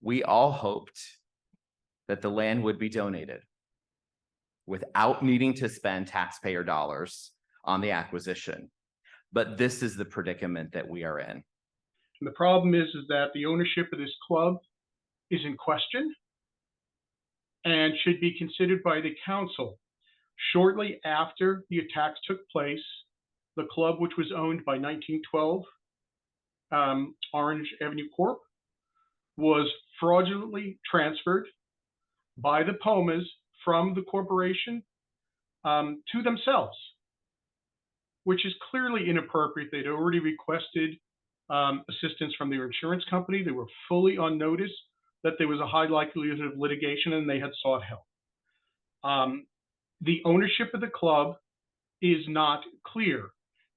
We all hoped that the land would be donated without needing to spend taxpayer dollars on the acquisition. But this is the predicament that we are in. And the problem is that the ownership of this club is in question and should be considered by the council. Shortly after the attacks took place, the club, which was owned by 1912 Orange Avenue Corp., was fraudulently transferred by the Pomas from the corporation to themselves, which is clearly inappropriate. They'd already requested assistance from their insurance company. They were fully on notice that there was a high likelihood of litigation, and they had sought help. The ownership of the club is not clear,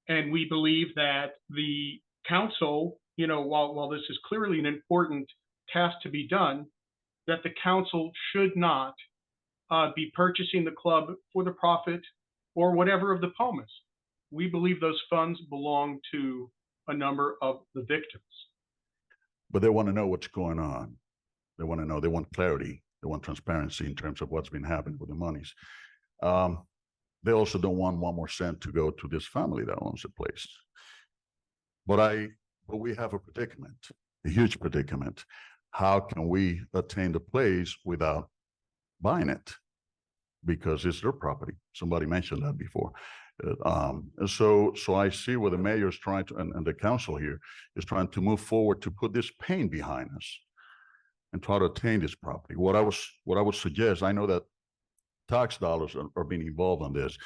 and we believe that the council, while this is clearly an important task to be done, that the council should not be purchasing the club for the profit or whatever of the Pomas. We believe those funds belong to a number of the victims. But they want to know what's going on. They want to know, they want clarity, they want transparency in terms of what's been happening with the monies. They also don't want 1 more cent to go to this family that owns the place. But we have a predicament, a huge predicament. How can we attain the place without buying it? Because it's their property. Somebody mentioned that before. So I see where the mayor is trying to, and the council here is trying to move forward to put this pain behind us and try to attain this property. What I would suggest, I know that tax dollars are being involved on this.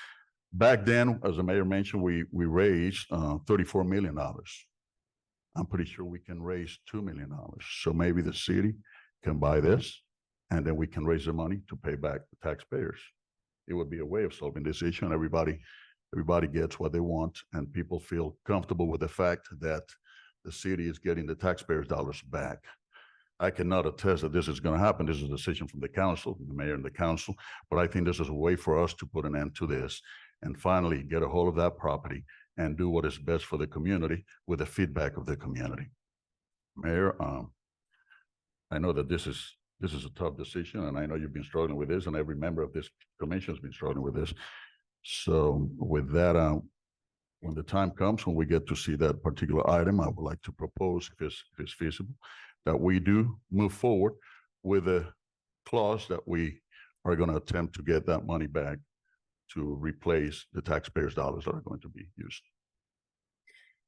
Back then, as the mayor mentioned, we raised $34 million. I'm pretty sure we can raise $2 million. So maybe the city can buy this, and then we can raise the money to pay back the taxpayers. It would be a way of solving this issue, and everybody gets what they want, and people feel comfortable with the fact that the city is getting the taxpayers' dollars back. I cannot attest that this is going to happen. This is a decision from the council, the mayor and the council, but I think this is a way for us to put an end to this and finally get a hold of that property and do what is best for the community with the feedback of the community. Mayor, I know that this is a tough decision, and I know you've been struggling with this, and every member of this commission has been struggling with this. So with that, when the time comes, when we get to see that particular item, I would like to propose, if it's feasible, that we do move forward with a clause that we are going to attempt to get that money back to replace the taxpayers' dollars that are going to be used.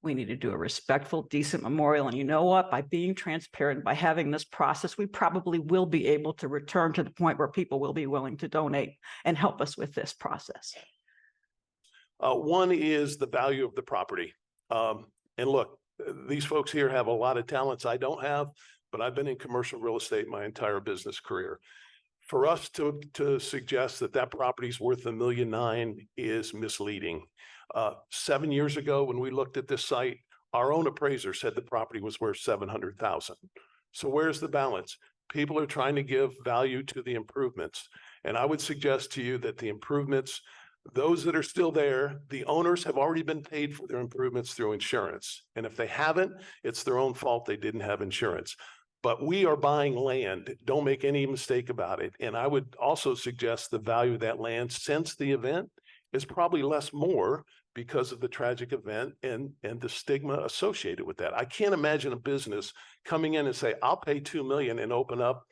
We need to do a respectful, decent memorial. And you know what? By being transparent, by having this process, we probably will be able to return to the point where people will be willing to donate and help us with this process. One is the value of the property. And look, these folks here have a lot of talents I don't have, but I've been in commercial real estate my entire business career. For us to suggest that that property is worth $1.9 million is misleading. 7 years ago, when we looked at this site, our own appraiser said the property was worth $700,000. So where's the balance? People are trying to give value to the improvements. And I would suggest to you that the improvements, those that are still there, the owners have already been paid for their improvements through insurance. And if they haven't, it's their own fault they didn't have insurance. But we are buying land. Don't make any mistake about it. And I would also suggest the value of that land since the event is probably more because of the tragic event and the stigma associated with that. I can't imagine a business coming in and say, I'll pay $2 million and open up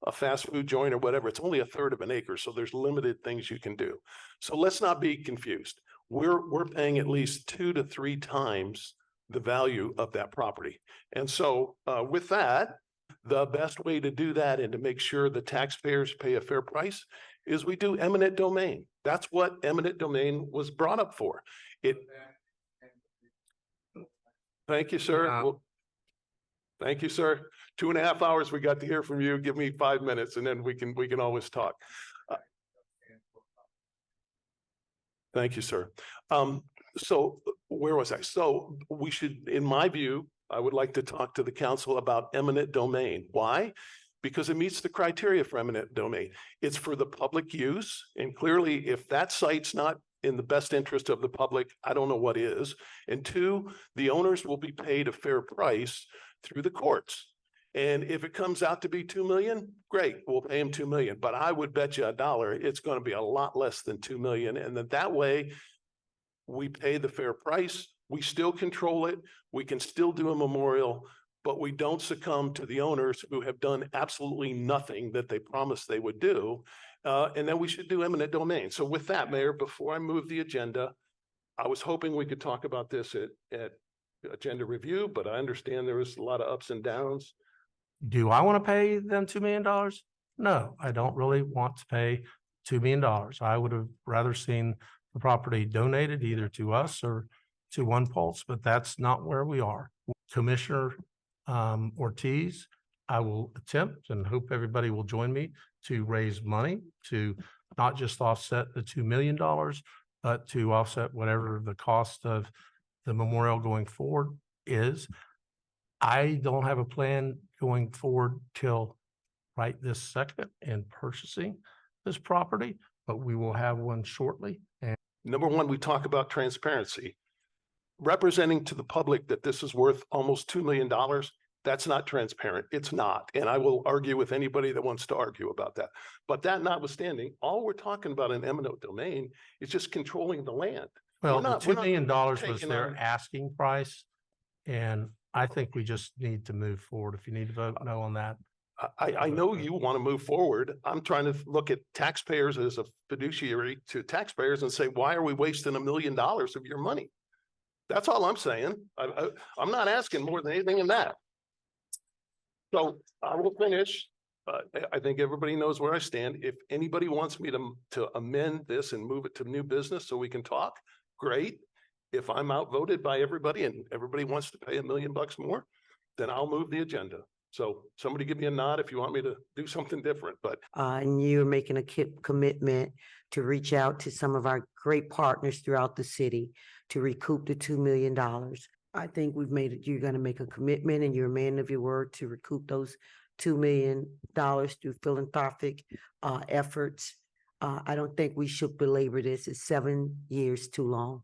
a fast food joint or whatever. It's only 1/3 of an acre, so there's limited things you can do. So let's not be confused. We're paying at least 2 to 3 times the value of that property. And so with that, the best way to do that and to make sure the taxpayers pay a fair price is we do eminent domain. That's what eminent domain was brought up for. Thank you, sir. Thank you, sir. 2.5 hours we got to hear from you. Give me 5 minutes, and then we can always talk. Thank you, sir. So where was I? So we should, in my view, I would like to talk to the council about eminent domain. Why? Because it meets the criteria for eminent domain. It's for the public use. And clearly, if that site's not in the best interest of the public, I don't know what is. And 2, the owners will be paid a fair price through the courts. And if it comes out to be 2 million, great, we'll pay him 2 million. But I would bet you $1, it's going to be a lot less than 2 million. And that way we pay the fair price. We still control it. We can still do a memorial, but we don't succumb to the owners who have done absolutely nothing that they promised they would do. And then we should do eminent domain. So with that, Mayor, before I move the agenda, I was hoping we could talk about this at agenda review, but I understand there was a lot of ups and downs. Do I want to pay them $2 million? No, I don't really want to pay $2 million. I would have rather seen the property donated either to us or to onePULSE, but that's not where we are. Commissioner Ortiz, I will attempt and hope everybody will join me to raise money to not just offset the $2 million, but to offset whatever the cost of the memorial going forward is. I don't have a plan going forward till right this second in purchasing this property, but we will have one shortly. And Number one, we talk about transparency. Representing to the public that this is worth almost $2 million, that's not transparent. It's not. And I will argue with anybody that wants to argue about that. But that notwithstanding, all we're talking about in eminent domain is just controlling the land. well, We're the not $2 million was taking their on- asking price. And I think we just need to move forward. If you need to vote no on that. I know you want to move forward. I'm trying to look at taxpayers as a fiduciary to taxpayers and say, why are we wasting $1 million of your money? That's all I'm saying. I'm not asking more than anything in that. So I will finish. I think everybody knows where I stand. If anybody wants me to amend this and move it to new business so we can talk, great. If I'm outvoted by everybody and everybody wants to pay $1 million more, then I'll move the agenda. So somebody give me a nod if you want me to do something different, but And you're making a commitment to reach out to some of our great partners throughout the city to recoup the $2 million. I think we've made it, you're going to make a commitment and you're a man of your word to recoup those $2 million through philanthropic efforts. I don't think we should belabor this. It's 7 years too long.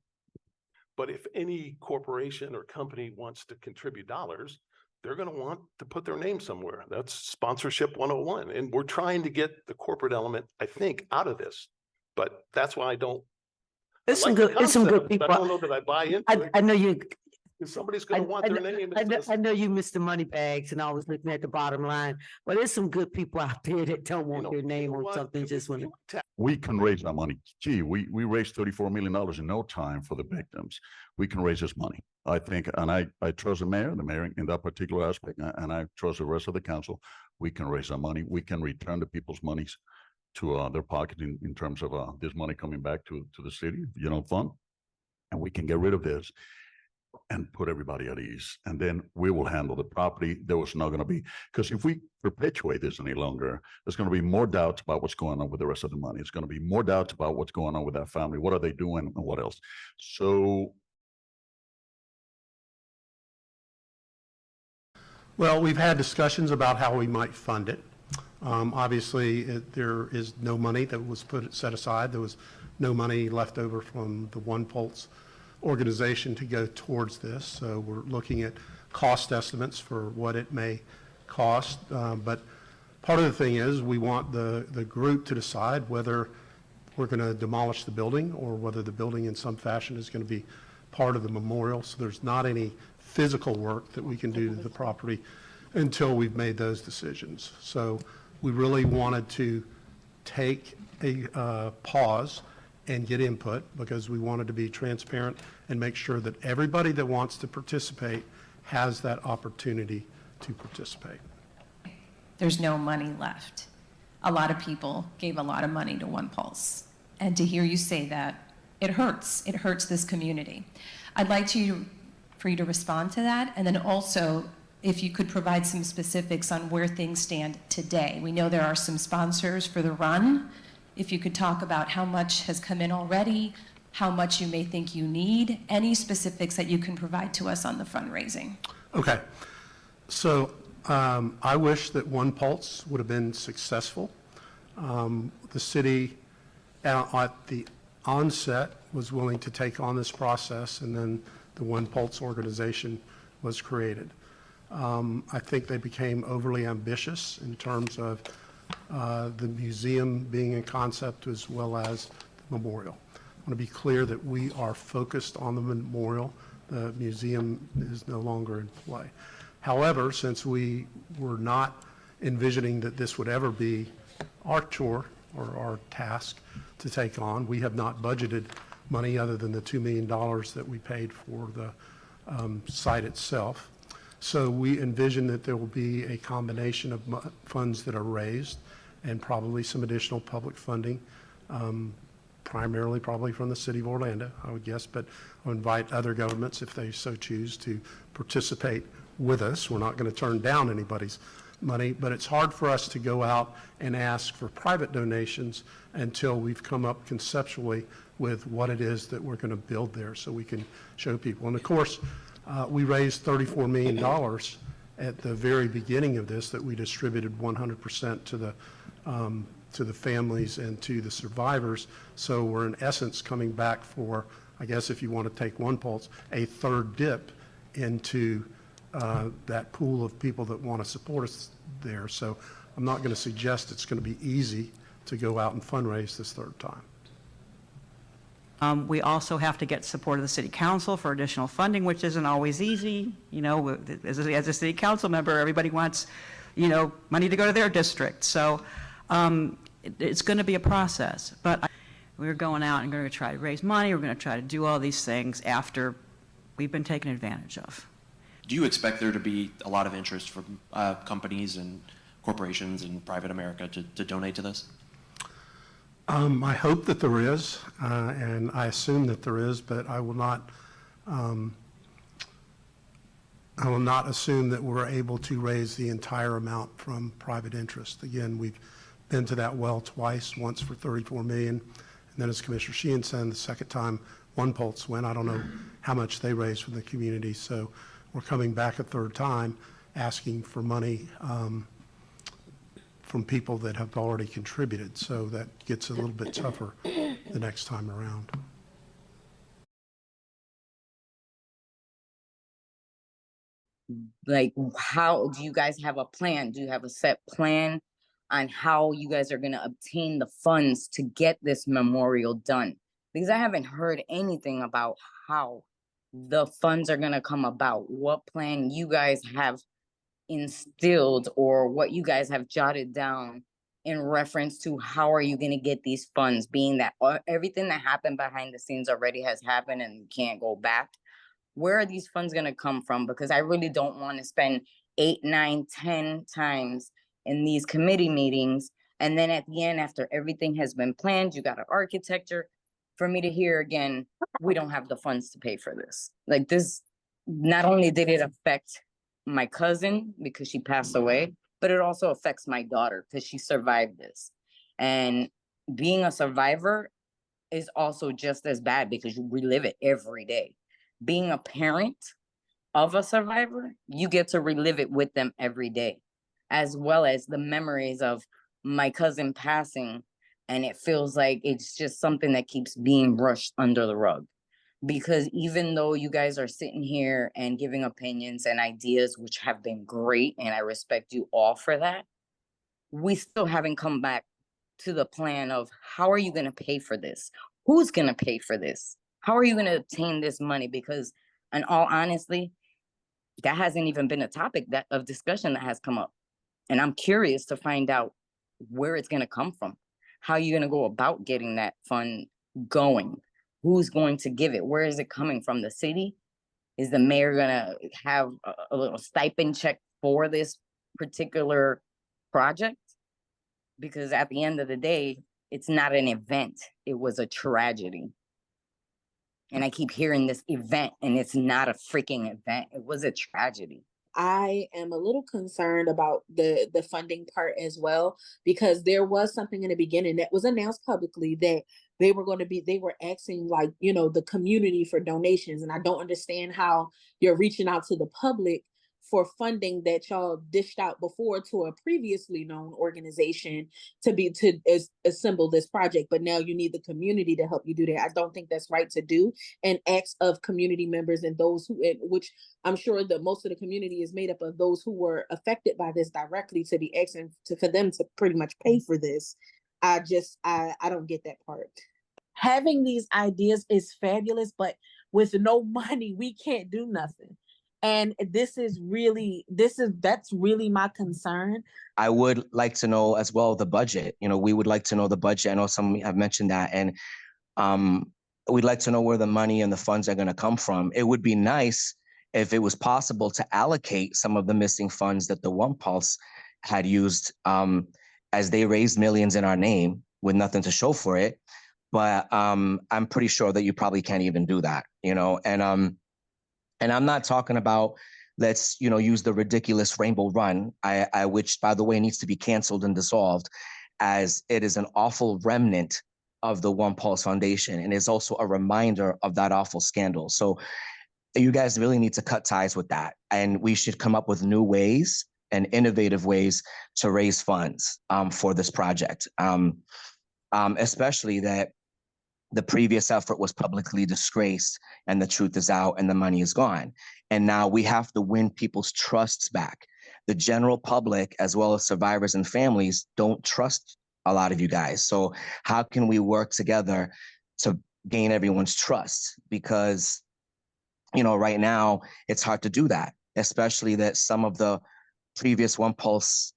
but if any corporation or company wants to contribute dollars, they're going to want to put their name somewhere. That's sponsorship 101. And we're trying to get the corporate element, I think, out of this. But that's why I don't. There's I some like good, the there's some good concept, people. but I don't know that I buy into it. I know you, If somebody's going to want their name. I know you Mr. Moneybags and always looking at the bottom line, but there's some good people out there that don't want their name on something just when. We can raise that money. Gee, we raised $34 million in no time for the victims. We can raise this money, I think, and I trust the mayor in that particular aspect, and I trust the rest of the council. We can raise that money. We can return the people's monies to their pocket in terms of this money coming back to the city, fund, and we can get rid of this and put everybody at ease. And then we will handle the property. There was not going to be, because if we perpetuate this any longer, there's going to be more doubts about what's going on with the rest of the money. It's going to be more doubts about what's going on with that family. What are they doing and what else? So. Well, we've had discussions about how we might fund it. Obviously, there is no money that was set aside. There was no money left over from the onePULSE organization to go towards this. So we're looking at cost estimates for what it may cost. But part of the thing is we want the group to decide whether we're going to demolish the building or whether the building in some fashion is going to be part of the memorial. So there's not any physical work that we can do to the property until we've made those decisions. So we really wanted to take a pause and get input because we wanted to be transparent and make sure that everybody that wants to participate has that opportunity to participate. There's no money left. A lot of people gave a lot of money to onePULSE. And to hear you say that, it hurts. It hurts this community. I'd like for you to respond to that, and then also if you could provide some specifics on where things stand today. We know there are some sponsors for the run. If you could talk about how much has come in already, how much you may think you need, any specifics that you can provide to us on the fundraising. Okay. So I wish that onePULSE would have been successful. The city at the onset was willing to take on this process, and then the onePULSE organization was created. I think they became overly ambitious in terms of the museum being a concept as well as the memorial. I want to be clear that we are focused on the memorial. The museum is no longer in play. However, since we were not envisioning that this would ever be our chore or our task to take on, we have not budgeted money other than the $2 million that we paid for the site itself. So we envision that there will be a combination of funds that are raised and probably some additional public funding, primarily probably from the city of Orlando, I would guess, but I'll invite other governments if they so choose to participate with us. We're not going to turn down anybody's money, but it's hard for us to go out and ask for private donations until we've come up conceptually with what it is that we're going to build there so we can show people. And of course, we raised $34 million at the very beginning of this that we distributed 100% to the families and to the survivors. So we're in essence coming back for, I guess if you want to take onePULSE, a third dip into that pool of people that want to support us there. So I'm not going to suggest it's going to be easy to go out and fundraise this third time. We also have to get support of the city council for additional funding, which isn't always easy. You know, as a city council member, everybody wants, you know, money to go to their district. So it's going to be a process, but we're going out and going to try to raise money. We're going to try to do all these things after we've been taken advantage of. Do you expect there to be a lot of interest from companies and corporations in private America to donate to this? I hope that there is, and I assume that there is, but I will not assume that we're able to raise the entire amount from private interest. Again, we've been to that well twice, once for $34 million, and then as Commissioner Sheehan said, the second time onePULSE went. I don't know how much they raised from the community, so we're coming back a third time asking for money from people that have already contributed. So that gets a little bit tougher the next time around. Like, how do you guys have a plan? Do you have a set plan on how you guys are going to obtain the funds to get this memorial done? Because I haven't heard anything about how the funds are going to come about, what plan you guys have instilled or what you guys have jotted down in reference to how are you going to get these funds, being that everything that happened behind the scenes already has happened and you can't go back. Where are these funds going to come from? Because I really don't want to spend 8, 9, 10 times in these committee meetings. And then at the end, after everything has been planned, you got an architecture, for me to hear again, we don't have the funds to pay for this. Like this, not only did it affect my cousin because she passed away, but it also affects my daughter because she survived this. And being a survivor is also just as bad because you relive it every day. Being a parent of a survivor, you get to relive it with them every day, as well as the memories of my cousin passing. And it feels like it's just something that keeps being brushed under the rug. Because even though you guys are sitting here and giving opinions and ideas, which have been great, and I respect you all for that, we still haven't come back to the plan of how are you going to pay for this? Who's going to pay for this? How are you going to obtain this money? Because in all honesty, that hasn't even been a topic of discussion that has come up. And I'm curious to find out where it's going to come from. How are you going to go about getting that fund going? Who's going to give it? Where is it coming from? The city? Is the mayor going to have a little stipend check for this particular project? Because at the end of the day, it's not an event. It was a tragedy. And I keep hearing this event, and it's not a freaking event. It was a tragedy. I am a little concerned about the funding part as well, because there was something in the beginning that was announced publicly that they were asking, like, the community for donations. And I don't understand how you're reaching out to the public for funding that y'all dished out before to a previously known organization to assemble this project, but now you need the community to help you do that. I don't think that's right to do. And acts of community members and those who, which I'm sure that most of the community is made up of those who were affected by this directly, to be asking for them to pretty much pay for this. I don't get that part. Having these ideas is fabulous, but with no money, we can't do nothing. And that's really my concern. I would like to know as well the budget. We would like to know the budget. I know some have mentioned that, and we'd like to know where the money and the funds are going to come from. It would be nice if it was possible to allocate some of the missing funds that the onePULSE had used, as they raised millions in our name with nothing to show for it. But I'm pretty sure that you probably can't even do that, and I'm not talking about let's, use the ridiculous Rainbow Run, which, by the way, needs to be canceled and dissolved, as it is an awful remnant of the onePULSE Foundation, and is also a reminder of that awful scandal. So you guys really need to cut ties with that, and we should come up with new ways and innovative ways to raise funds for this project, especially that the previous effort was publicly disgraced and the truth is out and the money is gone. And now we have to win people's trusts back. The general public, as well as survivors and families, don't trust a lot of you guys. So how can we work together to gain everyone's trust? Because, right now it's hard to do that, especially that some of the previous onePULSE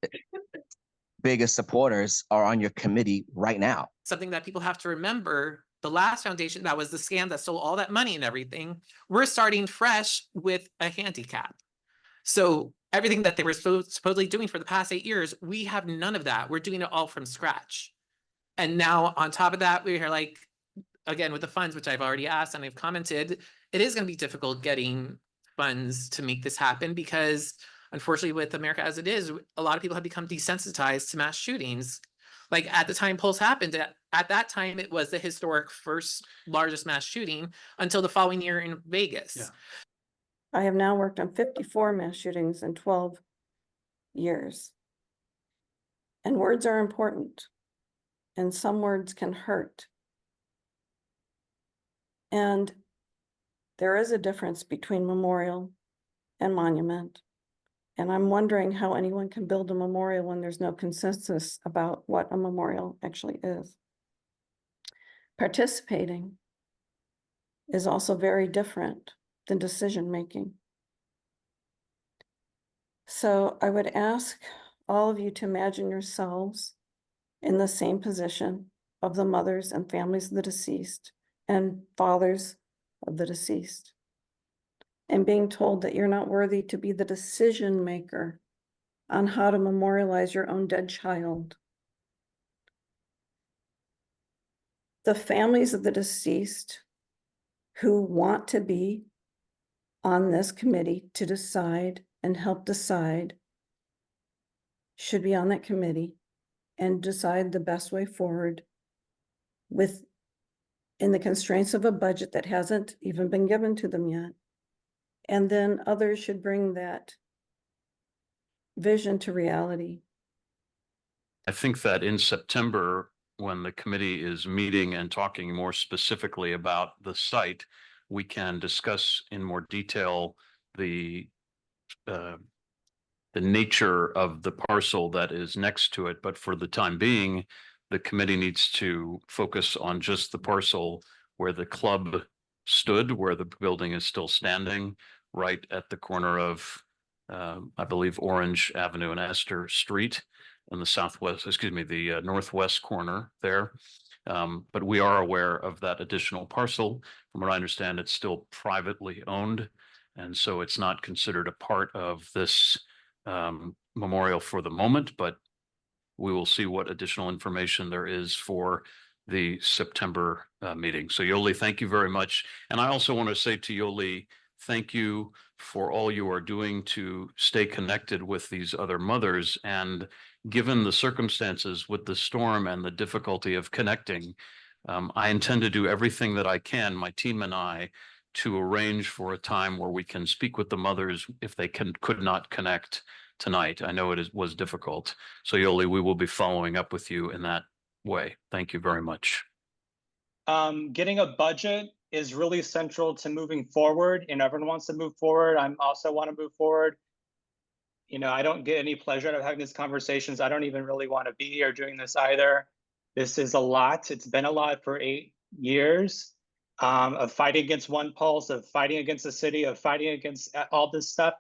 biggest supporters are on your committee right now. Something that people have to remember, the last foundation that was the scam that stole all that money and everything, we're starting fresh with a handicap. So everything that they were supposedly doing for the past 8 years, we have none of that. We're doing it all from scratch. And now on top of that, we're like, again, with the funds, which I've already asked and I've commented, it is going to be difficult getting funds to make this happen because unfortunately with America as it is, a lot of people have become desensitized to mass shootings. Like at the time Pulse happened, at that time, it was the historic first largest mass shooting until the following year in Vegas. Yeah. I have now worked on 54 mass shootings in 12 years. And words are important. And some words can hurt. And there is a difference between memorial and monument. And I'm wondering how anyone can build a memorial when there's no consensus about what a memorial actually is. Participating is also very different than decision-making. So I would ask all of you to imagine yourselves in the same position of the mothers and families of the deceased and fathers of the deceased, and being told that you're not worthy to be the decision maker on how to memorialize your own dead child. The families of the deceased who want to be on this committee to decide and help decide should be on that committee and decide the best way forward in the constraints of a budget that hasn't even been given to them yet. And then others should bring that vision to reality. I think that in September, when the committee is meeting and talking more specifically about the site, we can discuss in more detail the nature of the parcel that is next to it. But for the time being, the committee needs to focus on just the parcel where the club stood, where the building is still standing, right at the corner of, I believe, Orange Avenue and Astor Street in the southwest, the northwest corner there. But we are aware of that additional parcel. From what I understand, it's still privately owned. And so it's not considered a part of this memorial for the moment, but we will see what additional information there is for the September meeting. So Yoli, thank you very much. And I also want to say to Yoli, thank you for all you are doing to stay connected with these other mothers. And given the circumstances with the storm and the difficulty of connecting, I intend to do everything that I can, my team and I, to arrange for a time where we can speak with the mothers if they could not connect tonight. I know was difficult. So Yoli, we will be following up with you in that way. Thank you very much. Getting a budget is really central to moving forward, and everyone wants to move forward. I also want to move forward. You know, I don't get any pleasure out of having these conversations. I don't even really want to be here doing this either. This is a lot. It's been a lot for 8 years of fighting against onePULSE, of fighting against the city, of fighting against all this stuff.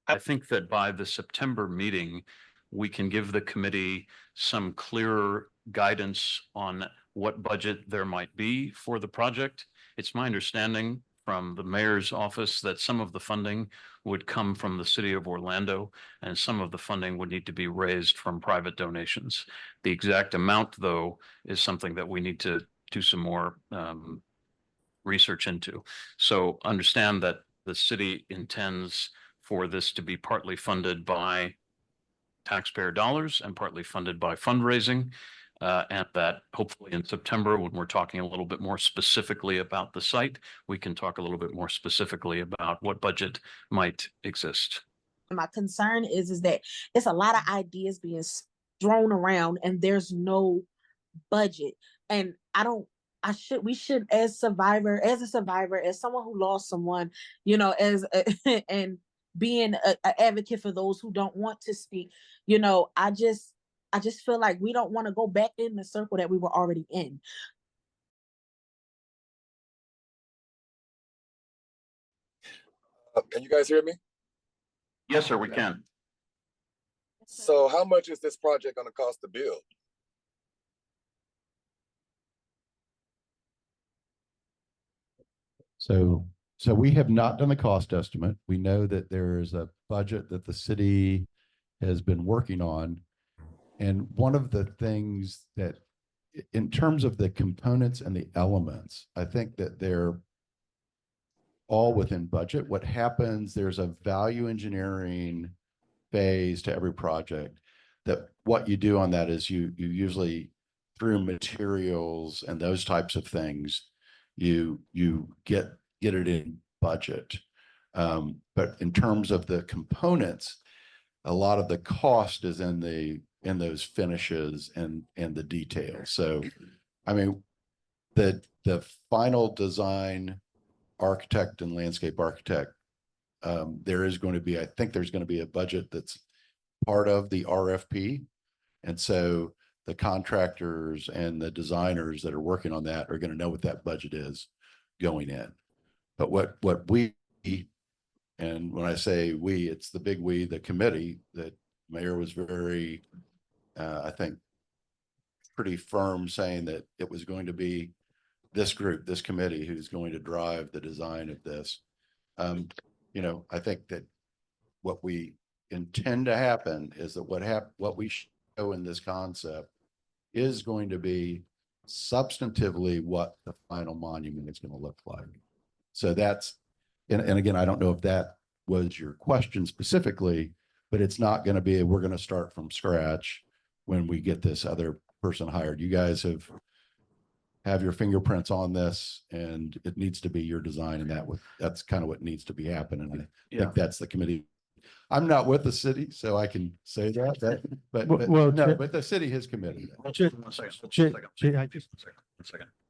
I think that by the September meeting, we can give the committee some clearer guidance on what budget there might be for the project. It's my understanding from the mayor's office that some of the funding would come from the city of Orlando and some of the funding would need to be raised from private donations. The exact amount, though, is something that we need to do some more research into. So understand that the city intends for this to be partly funded by taxpayer dollars and partly funded by fundraising. And that hopefully in September, when we're talking a little bit more specifically about the site, we can talk a little bit more specifically about what budget might exist. My concern is that it's a lot of ideas being thrown around and there's no budget. And we should, as a survivor, as someone who lost someone, you know, and being an advocate for those who don't want to speak, you know, I just feel like we don't want to go back in the circle that we were already in. Can you guys hear me? Yes, sir, we can. So how much is this project going to cost to build? So we have not done the cost estimate. We know that there is a budget that the city has been working on. And one of the things that, in terms of the components and the elements, I think that they're all within budget. What happens, there's a value engineering phase to every project, that what you do on that is you usually, through materials and those types of things, you get it in budget. But in terms of the components, a lot of the cost is in those finishes and the details. So, I mean, the final design architect and landscape architect, there is going to be, I think there's going to be a budget that's part of the RFP. And so the contractors and the designers that are working on that are going to know what that budget is going in. But what we, and when I say we, it's the big we, the committee, that Mayor was very, I think, pretty firm saying that it was going to be this group, this committee, who's going to drive the design of this. You know, I think that what we intend to happen is that what we show in this concept is going to be substantively what the final monument is going to look like. So that's, and again, I don't know if that was your question specifically, but it's not going to be, we're going to start from scratch when we get this other person hired. You guys have your fingerprints on this, and it needs to be your design, and that's kind of what needs to be happening. I think that's the committee. I'm not with the city, so I can say that, but the city has committed. One second.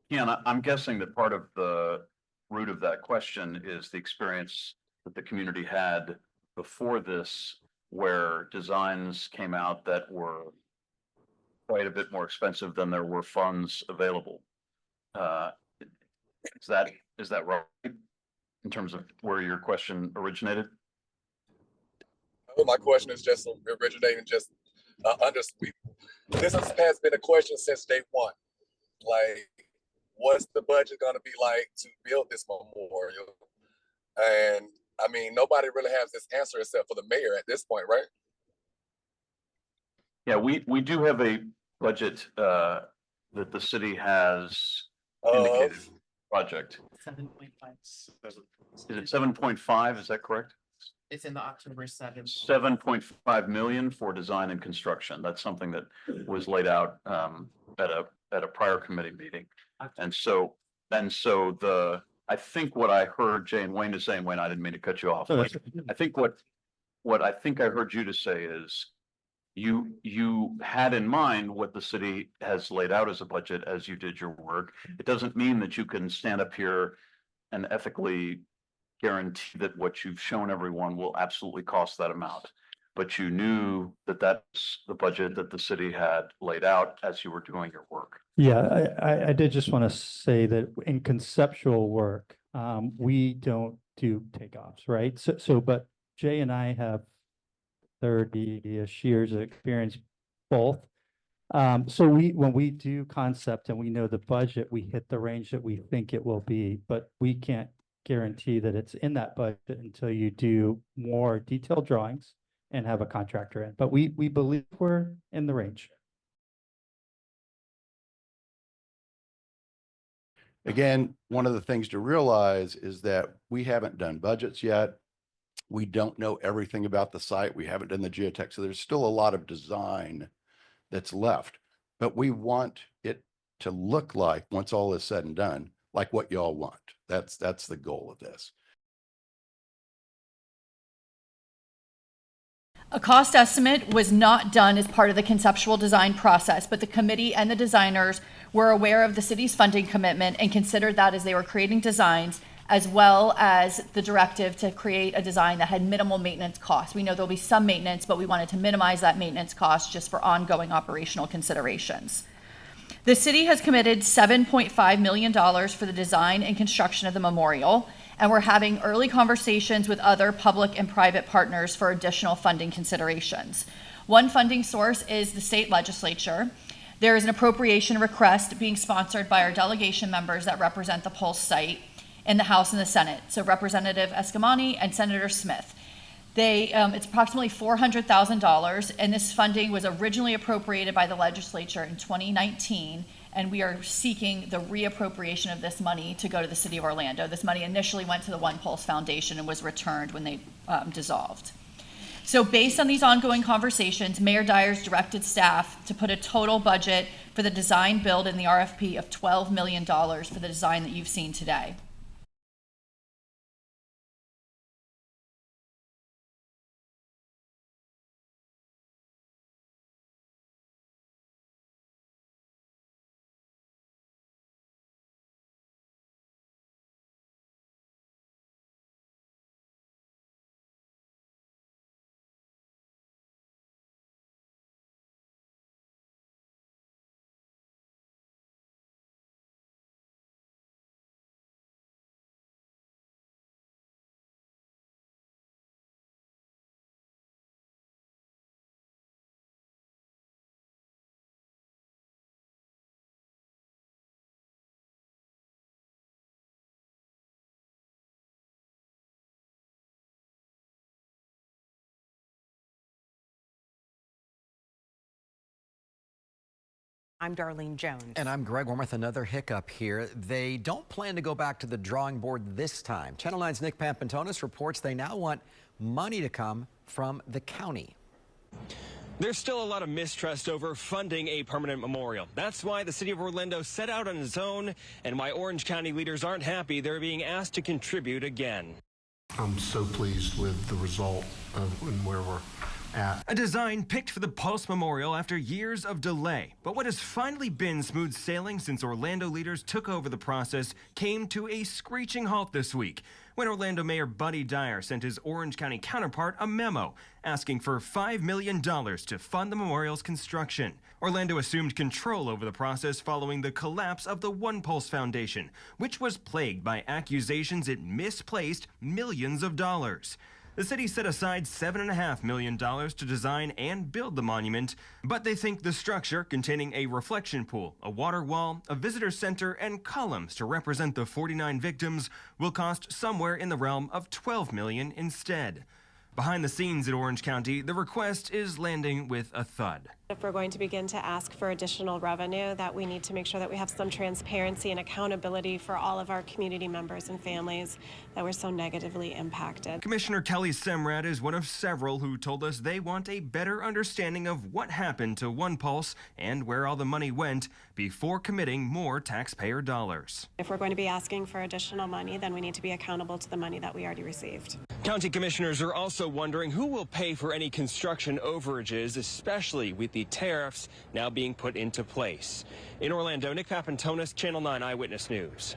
Yeah, I'm guessing that part of the root of that question is the experience that the community had before this, where designs came out that were quite a bit more expensive than there were funds available. Is that right in terms of where your question originated? Well, my question is just originating just this has been a question since day one. Like, what's the budget going to be like to build this memorial? And I mean, nobody really has this answer except for the mayor at this point, right? Yeah, we do have a budget that the city has indicated project. 7.5. Is it 7.5? Is that correct? It's in the October 7th. 7.5 million for design and construction. That's something that was laid out at a prior committee meeting. And so the I think what I heard Jay and Wayne to say, and Wayne, I didn't mean to cut you off. No, Like, that's- I think what I think I heard you to say is you had in mind what the city has laid out as a budget as you did your work. It doesn't mean that you can stand up here and ethically guarantee that what you've shown everyone will absolutely cost that amount. But you knew that that's the budget that the city had laid out as you were doing your work. Yeah, I did just want to say that in conceptual work, we don't do takeoffs, right? But Jay and I have 30-ish years of experience both. So when we do concept and we know the budget, we hit the range that we think it will be, but we can't guarantee that it's in that budget until you do more detailed drawings and have a contractor in. But we believe we're in the range. Again, one of the things to realize is that we haven't done budgets yet. We don't know everything about the site. We haven't done the geotech. So there's still a lot of design that's left, but we want it to look like, once all is said and done, like what y'all want. That's the goal of this. A cost estimate was not done as part of the conceptual design process, but the committee and the designers were aware of the city's funding commitment and considered that as they were creating designs, as well as the directive to create a design that had minimal maintenance costs. We know there'll be some maintenance, but we wanted to minimize that maintenance cost just for ongoing operational considerations. The city has committed $7.5 million for the design and construction of the memorial, and we're having early conversations with other public and private partners for additional funding considerations. One funding source is the state legislature. There is an appropriation request being sponsored by our delegation members that represent the Pulse site in the House and the Senate. So Representative Escamani and Senator Smith. It's approximately $400,000, and this funding was originally appropriated by the legislature in 2019, and we are seeking the reappropriation of this money to go to the city of Orlando. This money initially went to the onePULSE Foundation and was returned when they dissolved. So based on these ongoing conversations, Mayor Dyer's directed staff to put a total budget for the design build in the RFP of $12 million for the design that you've seen today. I'm Darlene Jones. And I'm Greg Warm with another hiccup here. They don't plan to go back to the drawing board this time. Channel 9's Nick Pampantonis reports they now want money to come from the county. There's still a lot of mistrust over funding a permanent memorial. That's why the city of Orlando set out on its own, and why Orange County leaders aren't happy they're being asked to contribute again. I'm so pleased with the result and where we're at. A design picked for the Pulse Memorial after years of delay. But what has finally been smooth sailing since Orlando leaders took over the process came to a screeching halt this week when Orlando Mayor Buddy Dyer sent his Orange County counterpart a memo asking for $5 million to fund the memorial's construction. Orlando assumed control over the process following the collapse of the onePULSE Foundation, which was plagued by accusations it misplaced millions of dollars. The city set aside $7.5 million to design and build the monument, but they think the structure, containing a reflection pool, a water wall, a visitor center, and columns to represent the 49 victims, will cost somewhere in the realm of $12 million instead. Behind the scenes at Orange County, the request is landing with a thud. If we're going to begin to ask for additional revenue, that we need to make sure that we have some transparency and accountability for all of our community members and families that were so negatively impacted. Commissioner Kelly Semrad is one of several who told us they want a better understanding of what happened to onePULSE and where all the money went before committing more taxpayer dollars. If we're going to be asking for additional money, then we need to be accountable to the money that we already received. County commissioners are also wondering who will pay for any construction overages, especially with the tariffs now being put into place. In Orlando, Nick Papantonis, Channel 9 Eyewitness News.